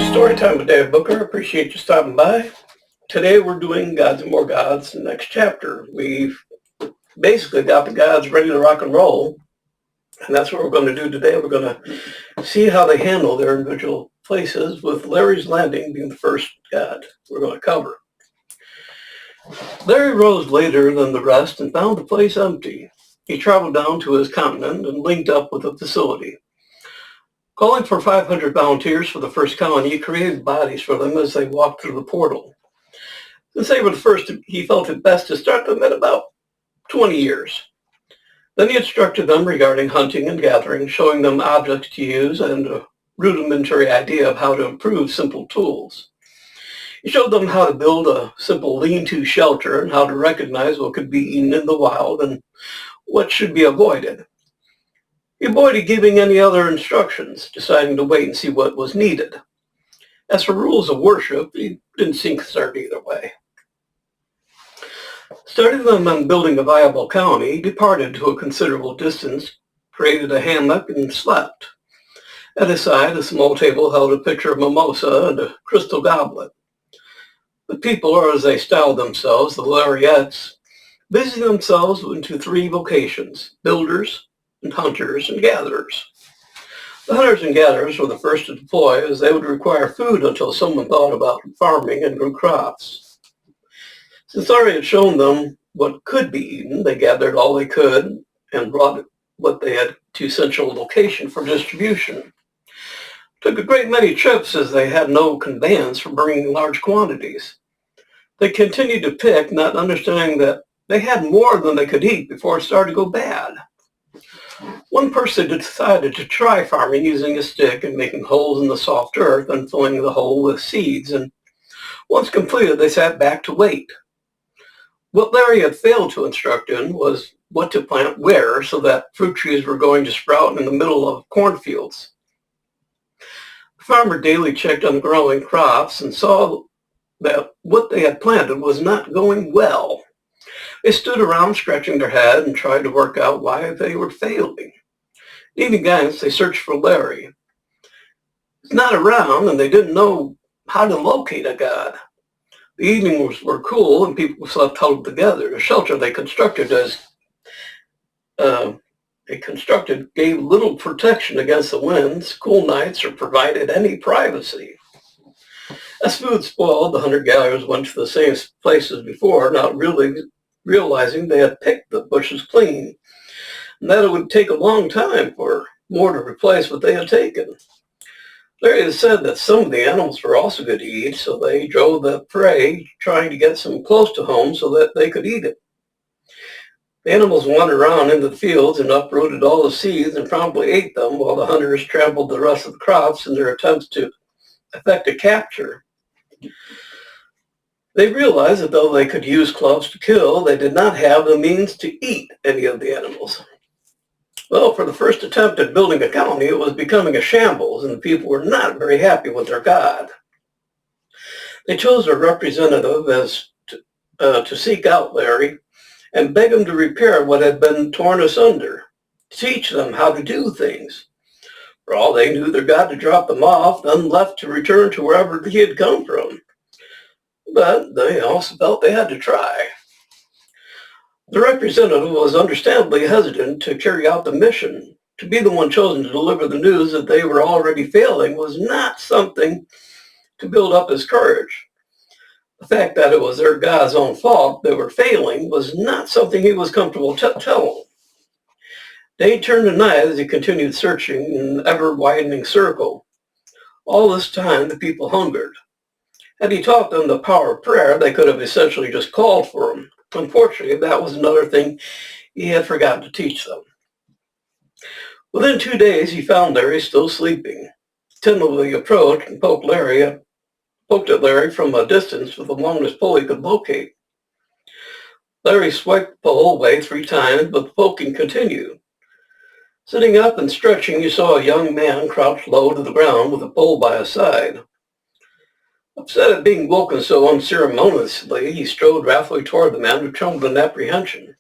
Storytime with Dave Booker. Appreciate you stopping by. Today we're doing Gods and More Gods, the next chapter. We've basically got the gods ready to rock and roll, and that's what we're going to do today. We're going to see how they handle their individual places, with Larry's Landing being the first god we're going to cover. Larry rose later than the rest and found the place empty. He traveled down to his continent and linked up with a facility. Calling for 500 volunteers for the first colony, he created bodies for them as they walked through the portal. Since they were the first, he felt it best to start them at about 20 years. Then he instructed them regarding hunting and gathering, showing them objects to use and a rudimentary idea of how to improve simple tools. He showed them how to build a simple lean-to shelter and how to recognize what could be eaten in the wild and what should be avoided. He avoided giving any other instructions, deciding to wait and see what was needed. As for rules of worship, he didn't seem concerned either way. Starting them on building a viable colony, he departed to a considerable distance, created a hammock, and slept. At his side, a small table held a pitcher of mimosa and a crystal goblet. The people, or as they styled themselves, the Larryettes, busied themselves into three vocations: builders, and hunters and gatherers. The hunters and gatherers were the first to deploy, as they would require food until someone thought about farming and grew crops. Since Larry had shown them what could be eaten, they gathered all they could and brought what they had to central location for distribution. It took a great many trips, as they had no conveyance for bringing large quantities. They continued to pick, not understanding that they had more than they could eat before it started to go bad. One person decided to try farming using a stick and making holes in the soft earth and filling the hole with seeds, and once completed, they sat back to wait. What Larry had failed to instruct in was what to plant where, so that fruit trees were going to sprout in the middle of cornfields. The farmer daily checked on growing crops and saw that what they had planted was not going well. They stood around scratching their head and tried to work out why they were failing. Leaving guidance, they searched for Larry. He's not around, and they didn't know how to locate a god. The evenings were cool, and people slept huddled together. The shelter they constructed gave little protection against the winds, cool nights, or provided any privacy. As food spoiled, the hunter-gatherers went to the same places before, not really realizing they had picked the bushes clean, and that it would take a long time for more to replace what they had taken. Larry had said that some of the animals were also good to eat, so they drove the prey, trying to get some close to home so that they could eat it. The animals wandered around into the fields and uprooted all the seeds and promptly ate them, while the hunters trampled the rest of the crops in their attempts to effect a capture. They realized that though they could use clubs to kill, they did not have the means to eat any of the animals. Well, for the first attempt at building a colony, it was becoming a shambles, and the people were not very happy with their god. They chose a representative to seek out Larry and beg him to repair what had been torn asunder, teach them how to do things. For all they knew, their god had dropped them off, then left to return to wherever he had come from. But they also felt they had to try. The representative was understandably hesitant to carry out the mission. To be the one chosen to deliver the news that they were already failing was not something to build up his courage. The fact that it was their god's own fault they were failing was not something he was comfortable telling. Day turned to night as he continued searching in an ever-widening circle. All this time, the people hungered. Had he taught them the power of prayer, they could have essentially just called for him. Unfortunately, that was another thing he had forgotten to teach them. Within 2 days, he found Larry still sleeping. Timidly approached and poked at Larry from a distance with the longest pole he could locate. Larry swiped the pole away 3 times, but the poking continued. Sitting up and stretching, you saw a young man crouched low to the ground with a pole by his side. Upset at being woken so unceremoniously, he strode wrathfully toward the man, who trembled in apprehension.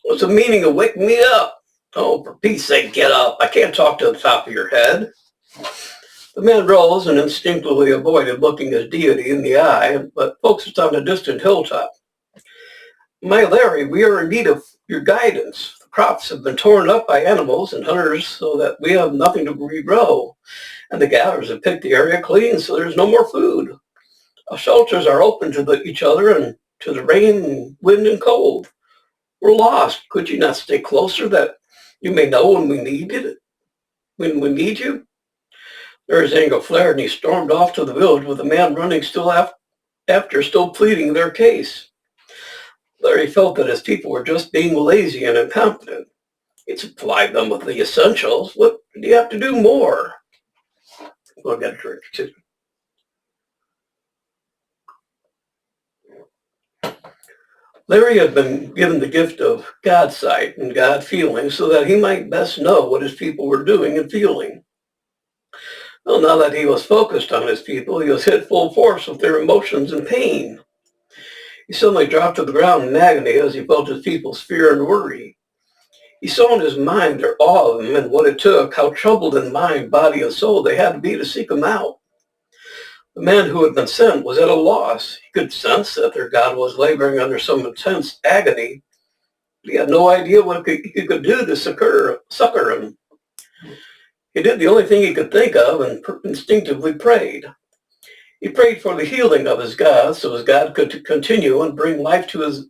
"What's the meaning of waking me up?" "Oh, for Pete's sake, get up. I can't talk to the top of your head." The man rose and instinctively avoided looking his deity in the eye, but focused on a distant hilltop. "My Larry, we are in need of your guidance. The crops have been torn up by animals and hunters so that we have nothing to regrow, and the gatherers have picked the area clean so there's no more food. Our shelters are open to each other and to the rain, wind, and cold. We're lost. Could you not stay closer that you may know when we need it? When we need you?" Larry's anger flared and he stormed off to the village with the man running after still pleading their case. Larry felt that his people were just being lazy and incompetent. He'd supplied them with the essentials. What did he have to do more? Well, I got a drink too. Larry had been given the gift of God sight and God feeling so that he might best know what his people were doing and feeling. Well, now that he was focused on his people, he was hit full force with their emotions and pain. He suddenly dropped to the ground in agony as he felt his people's fear and worry. He saw in his mind their awe of him and what it took, how troubled in mind, body, and soul they had to be to seek him out. The man who had been sent was at a loss. He could sense that their God was laboring under some intense agony, but he had no idea what he could do to succor him. He did the only thing he could think of and instinctively prayed. He prayed for the healing of his God so his God could continue and bring life to his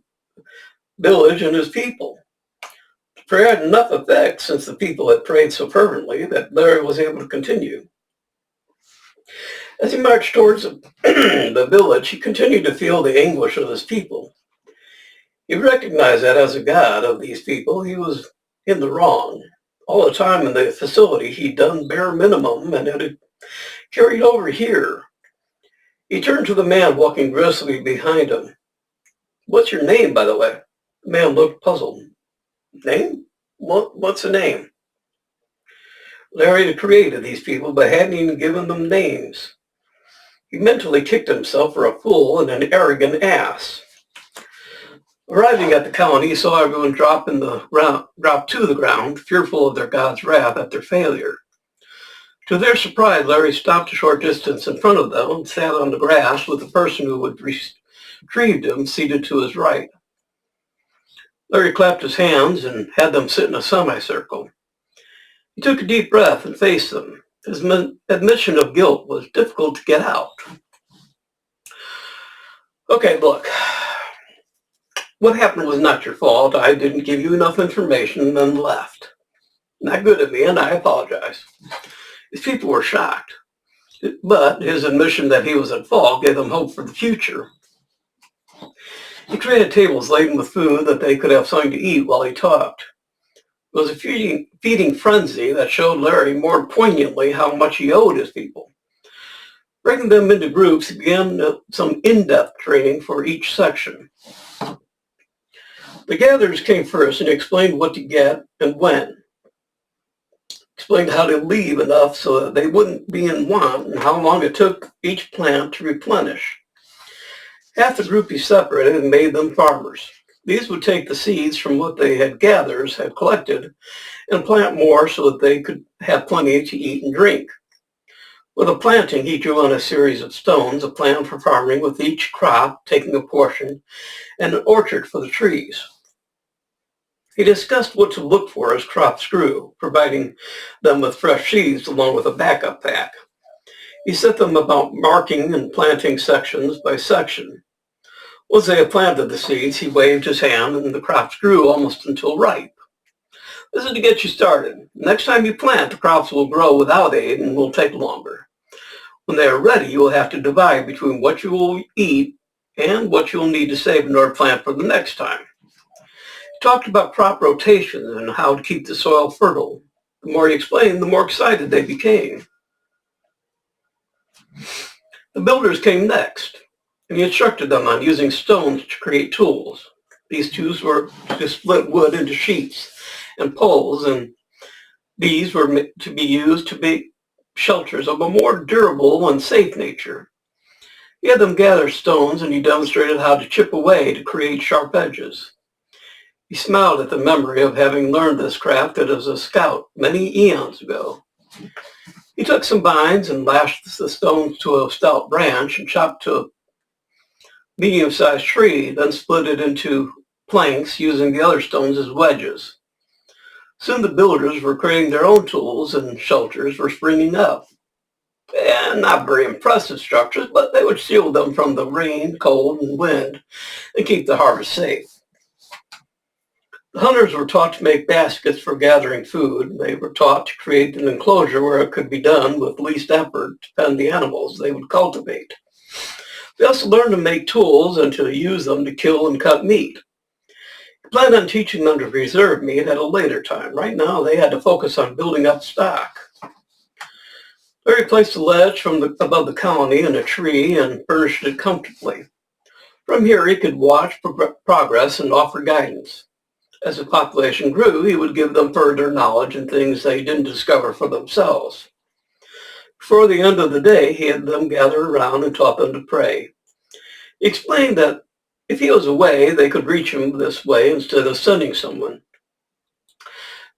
village and his people. The prayer had enough effect since the people had prayed so fervently that Larry was able to continue. As he marched towards the village, he continued to feel the anguish of his people. He recognized that as a God of these people, he was in the wrong. All the time in the facility, he'd done bare minimum and had carried over here. He turned to the man walking briskly behind him. "What's your name, by the way?" The man looked puzzled. "Name? What's a name?" Larry had created these people but hadn't even given them names. He mentally kicked himself for a fool and an arrogant ass. Arriving at the colony, he saw everyone drop to the ground, fearful of their God's wrath at their failure. To their surprise, Larry stopped a short distance in front of them and sat on the grass with the person who had retrieved him seated to his right. Larry clapped his hands and had them sit in a semicircle. He took a deep breath and faced them. His admission of guilt was difficult to get out. "Okay, look. What happened was not your fault. I didn't give you enough information and then left. Not good of me, and I apologize." His people were shocked, but his admission that he was at fault gave them hope for the future. He created tables laden with food that they could have something to eat while he talked. It was a feeding frenzy that showed Larry more poignantly how much he owed his people. Breaking them into groups, he began some in-depth training for each section. The gatherers came first and explained what to get and when. Explained how to leave enough so that they wouldn't be in want and how long it took each plant to replenish. Half the group he separated and made them farmers. These would take the seeds from what they had collected and plant more so that they could have plenty to eat and drink. With the planting, he drew on a series of stones, a plan for farming with each crop taking a portion, and an orchard for the trees. He discussed what to look for as crops grew, providing them with fresh seeds along with a backup pack. He set them about marking and planting sections by section. Once they had planted the seeds, he waved his hand and the crops grew almost until ripe. "This is to get you started. Next time you plant, the crops will grow without aid and will take longer. When they are ready, you will have to divide between what you will eat and what you will need to save in order to plant for the next time." He talked about crop rotation and how to keep the soil fertile. The more he explained, the more excited they became. The builders came next, and he instructed them on using stones to create tools. These tools were to split wood into sheets and poles, and these were to be used to make shelters of a more durable and safe nature. He had them gather stones, and he demonstrated how to chip away to create sharp edges. He smiled at the memory of having learned this craft as a scout many eons ago. He took some vines and lashed the stones to a stout branch and chopped to a medium-sized tree, then split it into planks using the other stones as wedges. Soon the builders were creating their own tools and shelters were springing up. And not very impressive structures, but they would shield them from the rain, cold, and wind and keep the harvest safe. The hunters were taught to make baskets for gathering food. They were taught to create an enclosure where it could be done with least effort to pen the animals they would cultivate. They also learned to make tools and to use them to kill and cut meat. He planned on teaching them to preserve meat at a later time. Right now, they had to focus on building up stock. Larry placed a ledge above the colony in a tree and furnished it comfortably. From here, he could watch progress and offer guidance. As the population grew, he would give them further knowledge and things they didn't discover for themselves. Before the end of the day, he had them gather around and taught them to pray. He explained that if he was away, they could reach him this way instead of sending someone.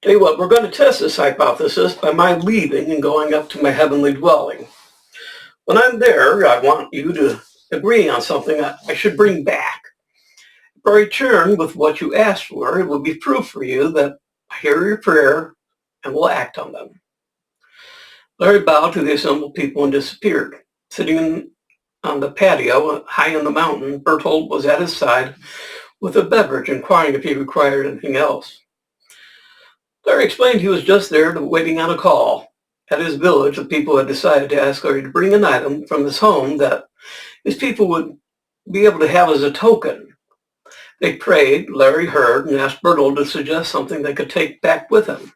Tell you what, we're going to test this hypothesis by my leaving and going up to my heavenly dwelling. When I'm there, I want you to agree on something I should bring back. If I return with what you asked for, it will be proof for you that I hear your prayer and will act on them. Larry bowed to the assembled people and disappeared. Sitting on the patio high in the mountain, Berthold was at his side with a beverage, inquiring if he required anything else. Larry explained he was just there waiting on a call. At his village, the people had decided to ask Larry to bring an item from his home that his people would be able to have as a token. They prayed, Larry heard, and asked Berthold to suggest something they could take back with him.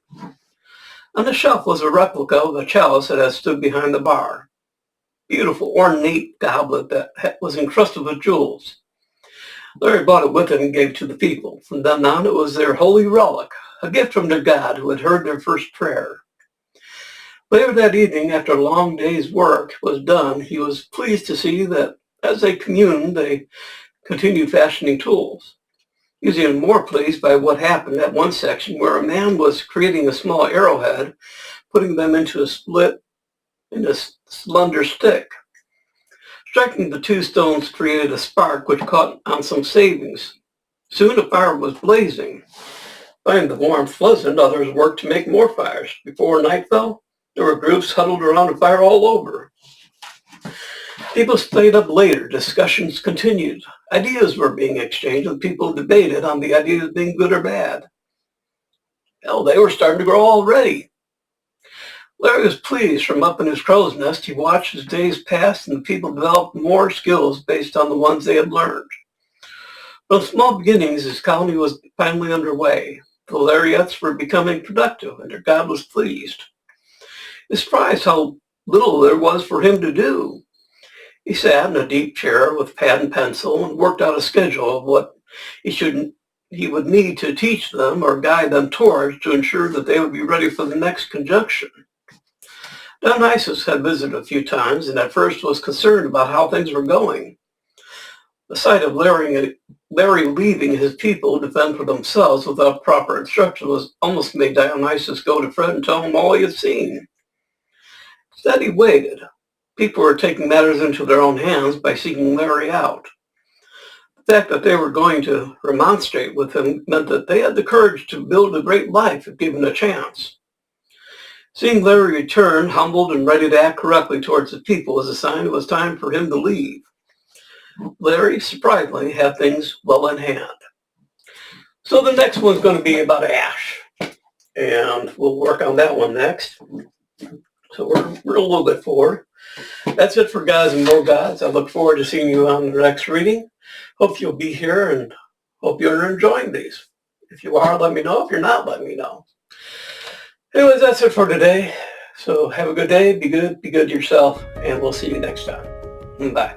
On the shelf was a replica of a chalice that had stood behind the bar. Beautiful, ornate goblet that was encrusted with jewels. Larry brought it with him and gave it to the people. From then on, it was their holy relic, a gift from their God who had heard their first prayer. Later that evening, after a long day's work was done, he was pleased to see that as they communed, they continued fashioning tools. He was even more pleased by what happened at one section where a man was creating a small arrowhead, putting them into a split in a slender stick. Striking the two stones created a spark which caught on some savings. Soon a fire was blazing. Finding the warmth pleasant, others worked to make more fires. Before night fell, there were groups huddled around a fire all over. People stayed up later. Discussions continued. Ideas were being exchanged, and people debated on the idea of being good or bad. Hell, they were starting to grow already. Larry was pleased. From up in his crow's nest, he watched as days passed and the people developed more skills based on the ones they had learned. From small beginnings, his colony was finally underway. The Larryettes were becoming productive, and their God was pleased. He was surprised how little there was for him to do. He sat in a deep chair with pad and pencil and worked out a schedule of what he would need to teach them or guide them towards to ensure that they would be ready for the next conjunction. Dionysus had visited a few times and at first was concerned about how things were going. The sight of Larry leaving his people to fend for themselves without proper instruction was almost made Dionysus go to Fred and tell him all he had seen. Instead, he waited. People were taking matters into their own hands by seeking Larry out. The fact that they were going to remonstrate with him meant that they had the courage to build a great life if given a chance. Seeing Larry return, humbled and ready to act correctly towards the people, was a sign it was time for him to leave. Larry, surprisingly, had things well in hand. So the next one's going to be about Ash, and we'll work on that one next. So we're a little bit forward. That's it for Gods and More Gods. I look forward to seeing you on the next reading. Hope you'll be here and hope you're enjoying these. If you are, let me know. If you're not, let me know. Anyways, that's it for today. So have a good day. Be good to yourself, and we'll see you next time. Bye.